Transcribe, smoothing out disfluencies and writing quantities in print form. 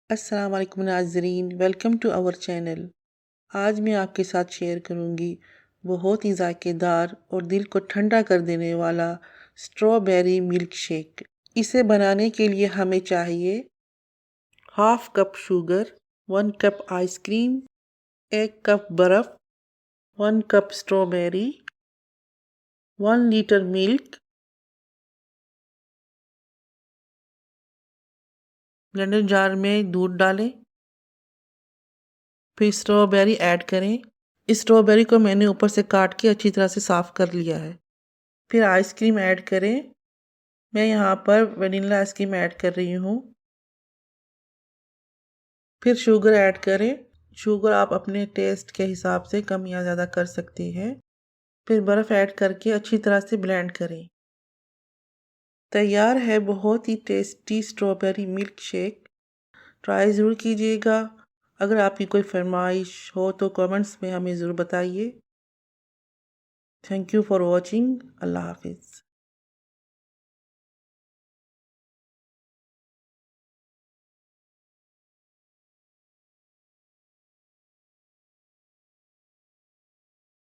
अस्सलाम वालेकुम नाज़रीन, वेलकम टू आवर चैनल। आज मैं आपके साथ शेयर करूंगी बहुत ही ज़ायकेदार और दिल को ठंडा कर देने वाला स्ट्रॉबेरी मिल्क शेक। इसे बनाने के लिए हमें चाहिए half cup sugar, 1 cup ice cream, 1 cup बर्फ़, 1 cup strawberry, 1 litre milk, blender jar में दूध डालें, फिर स्ट्रॉबेरी ऐड करें। इस स्ट्रॉबेरी को मैंने ऊपर से काट के अच्छी तरह से साफ़ कर लिया है। फिर आइसक्रीम ऐड करें। मैं यहाँ पर वनीला आइसक्रीम ऐड कर रही हूँ। फिर शुगर ऐड करें। शुगर आप अपने टेस्ट के हिसाब से कम या ज़्यादा कर सकते हैं। फिर बर्फ़ ऐड करके अच्छी तरह से ब्लेंड करें। तैयार है बहुत ही tasty strawberry milk shake. Try ज़रूर कीजिएगा। अगर आपकी कोई फरमाइश हो तो कमेंट्स में हमें ज़रूर बताइए। Thank you for watching. अल्लाह हाफिज़।